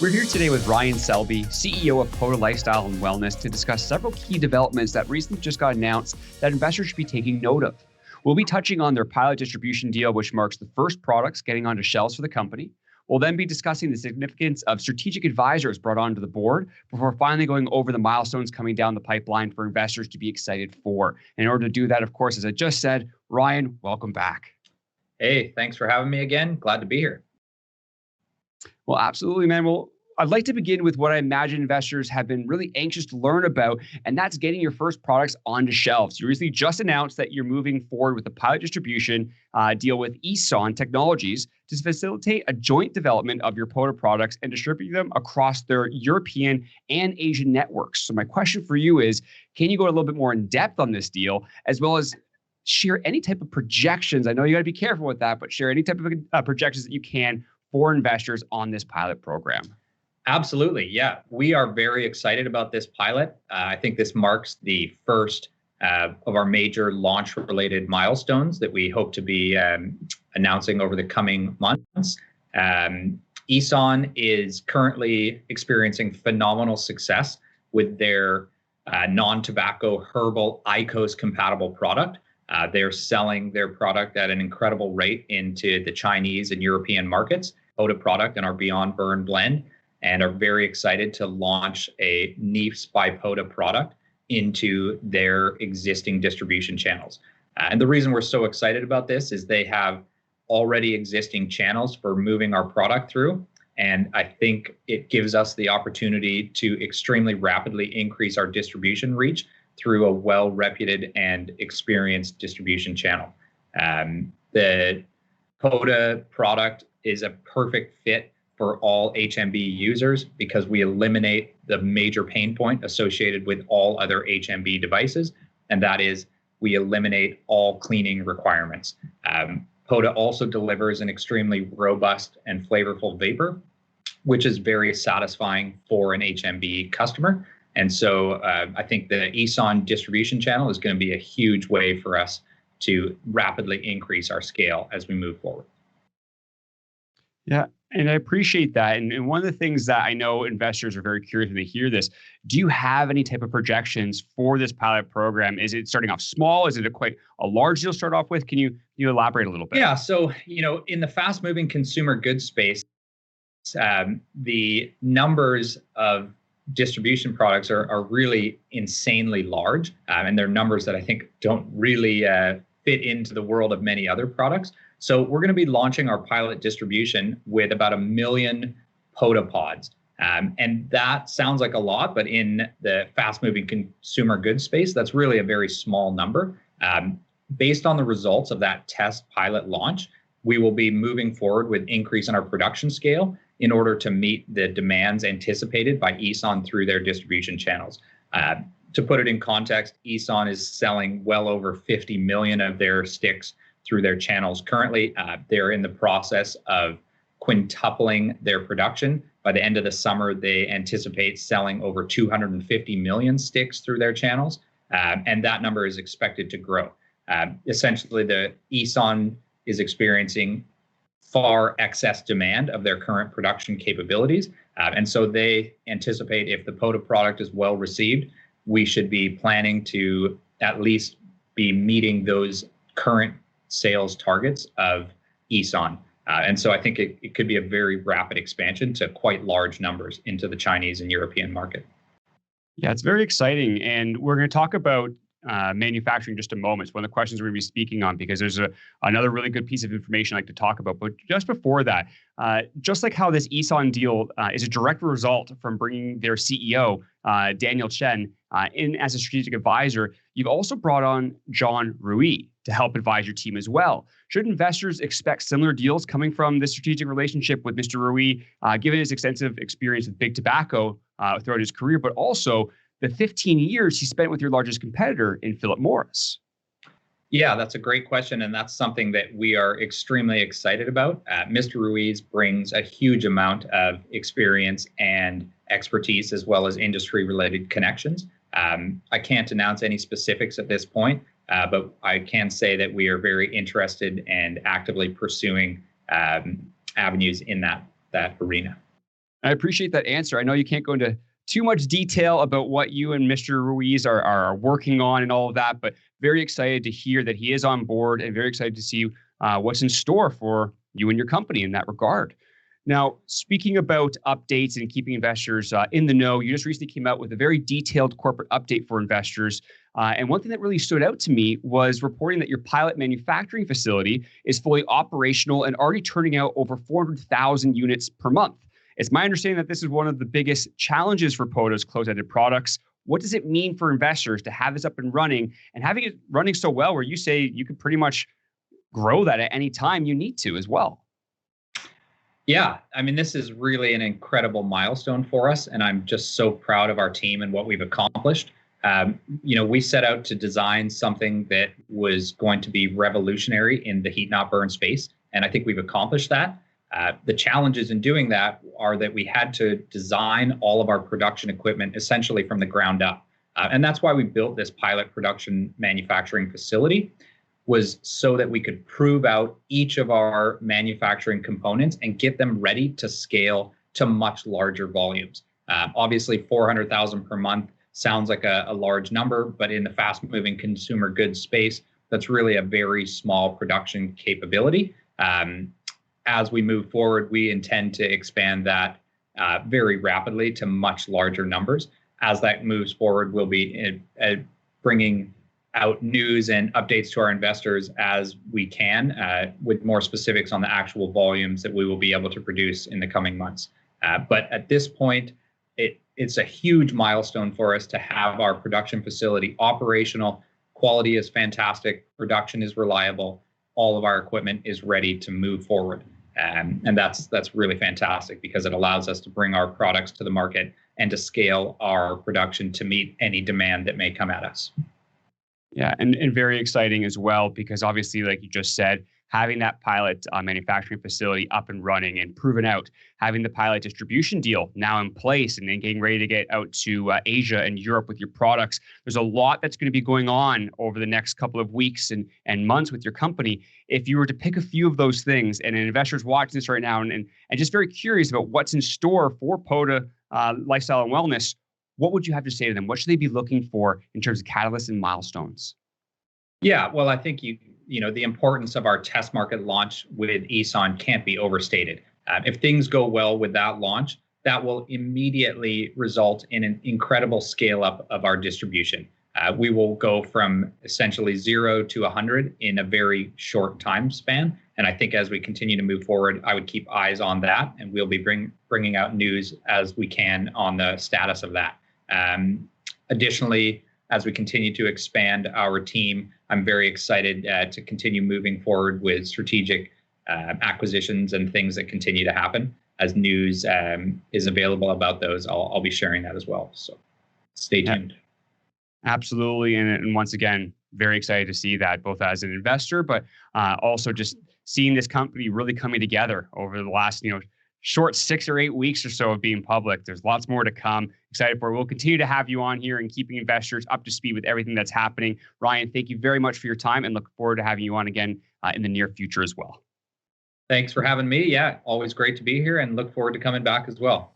We're here today with Ryan Selby, CEO of PODA Lifestyle Wellness, to discuss several key developments that recently just got announced that investors should be taking note of. We'll be touching on their pilot distribution deal, which marks the first products getting onto shelves for the company. We'll then be discussing the significance of strategic advisors brought onto the board before finally going over the milestones coming down the pipeline for investors to be excited for. And in order to do that, of course, as I just said, Ryan, welcome back. Hey, thanks for having me again. Glad to be here. Well, absolutely, man. Well, I'd like to begin with what I imagine investors have been really anxious to learn about, and that's getting your first products onto shelves. You recently just announced that you're moving forward with a pilot distribution deal with ESON Technologies to facilitate a joint development of your PODA products and distribute them across their European and Asian networks. So my question for you is, can you go a little bit more in depth on this deal, as well as share any type of projections? I know you got to be careful with that, but share any type of projections that you can for investors on this pilot program. Absolutely. Yeah. We are very excited about this pilot. I think this marks the first of our major launch related milestones that we hope to be announcing over the coming months. ESON is currently experiencing phenomenal success with their non-tobacco herbal IQOS compatible product. They're selling their product at an incredible rate into the Chinese and European markets, PODA product and our Beyond Burn blend, and are very excited to launch a NEEFs by PODA product into their existing distribution channels. And the reason we're so excited about this is they have already existing channels for moving our product through. And I think it gives us the opportunity to extremely rapidly increase our distribution reach through a well-reputed and experienced distribution channel. The PODA product is a perfect fit for all HMB users because we eliminate the major pain point associated with all other HMB devices, and that is we eliminate all cleaning requirements. PODA also delivers an extremely robust and flavorful vapor, which is very satisfying for an HMB customer. And so I think the ESON distribution channel is going to be a huge way for us to rapidly increase our scale as we move forward. Yeah, and I appreciate that. And one of the things that I know investors are very curious when they hear this, do you have any type of projections for this pilot program? Is it starting off small? Is it quite a large deal to start off with? Can you elaborate a little bit? Yeah, so in the fast-moving consumer goods space, the numbers of distribution products are really insanely large, and they're numbers that I think don't really fit into the world of many other products. So we're going to be launching our pilot distribution with about 1 million PODA pods. And that sounds like a lot, but in the fast-moving consumer goods space, that's really a very small number. Based on the results of that test pilot launch, we will be moving forward with increase in our production scale in order to meet the demands anticipated by ESON through their distribution channels. To put it in context, ESON is selling well over 50 million of their sticks through their channels currently. They're in the process of quintupling their production. By the end of the summer, they anticipate selling over 250 million sticks through their channels, and that number is expected to grow. Essentially, the ESON is experiencing far excess demand of their current production capabilities, and so they anticipate if the PODA product is well received, we should be planning to at least be meeting those current sales targets of ESON. And so I think it could be a very rapid expansion to quite large numbers into the Chinese and European market. Yeah, it's very exciting. And we're going to talk about manufacturing in just a moment. It's one of the questions we're going to be speaking on because there's another really good piece of information I'd like to talk about. But just before that, just like how this ESON deal is a direct result from bringing their CEO, Daniel Chen, in as a strategic advisor, you've also brought on John Rui to help advise your team as well. Should investors expect similar deals coming from this strategic relationship with Mr. Rui, given his extensive experience with big tobacco throughout his career, but also the 15 years he spent with your largest competitor in Philip Morris? Yeah, that's a great question. And that's something that we are extremely excited about. Mr. Ruiz brings a huge amount of experience and expertise as well as industry related connections. I can't announce any specifics at this point, but I can say that we are very interested and actively pursuing avenues in that arena. I appreciate that answer. I know you can't go into too much detail about what you and Mr. Ruiz are working on and all of that, but very excited to hear that he is on board and very excited to see what's in store for you and your company in that regard. Now, speaking about updates and keeping investors in the know, you just recently came out with a very detailed corporate update for investors. And one thing that really stood out to me was reporting that your pilot manufacturing facility is fully operational and already turning out over 400,000 units per month. It's my understanding that this is one of the biggest challenges for PODA's closed-ended products. What does it mean for investors to have this up and running and having it running so well where you say you can pretty much grow that at any time you need to as well? Yeah, I mean, this is really an incredible milestone for us, and I'm just so proud of our team and what we've accomplished. We set out to design something that was going to be revolutionary in the heat not burn space, and I think we've accomplished that. The challenges in doing that are that we had to design all of our production equipment essentially from the ground up. And that's why we built this pilot production manufacturing facility, was so that we could prove out each of our manufacturing components and get them ready to scale to much larger volumes. Obviously, 400,000 per month sounds like a large number, but in the fast-moving consumer goods space, that's really a very small production capability. As we move forward, we intend to expand that very rapidly to much larger numbers. As that moves forward, we'll be bringing out news and updates to our investors as we can, with more specifics on the actual volumes that we will be able to produce in the coming months. But at this point, it's a huge milestone for us to have our production facility operational. Quality is fantastic. Production is reliable. All of our equipment is ready to move forward. And that's really fantastic because it allows us to bring our products to the market and to scale our production to meet any demand that may come at us. Yeah, and very exciting as well, because obviously, like you just said, having that pilot manufacturing facility up and running and proven out, having the pilot distribution deal now in place, and then getting ready to get out to Asia and Europe with your products. There's a lot that's going to be going on over the next couple of weeks and months with your company. If you were to pick a few of those things, and an investor's watching this right now and just very curious about what's in store for PODA Lifestyle and Wellness, what would you have to say to them? What should they be looking for in terms of catalysts and milestones? Yeah, well, I think the importance of our test market launch with ESON can't be overstated. If things go well with that launch, that will immediately result in an incredible scale up of our distribution. We will go from essentially 0 to 100 in a very short time span. And I think as we continue to move forward, I would keep eyes on that, and we'll be bringing out news as we can on the status of that. Additionally, as we continue to expand our team, I'm very excited to continue moving forward with strategic acquisitions and things that continue to happen. As news is available about those, I'll be sharing that as well. So stay tuned. Absolutely. And once again, very excited to see that, both as an investor, but also just seeing this company really coming together over the last, short 6 or 8 weeks or so of being public. There's lots more to come. Excited for it. We'll continue to have you on here and keeping investors up to speed with everything that's happening. Ryan, thank you very much for your time, and look forward to having you on again in the near future as well. Thanks for having me. Yeah, always great to be here, and look forward to coming back as well.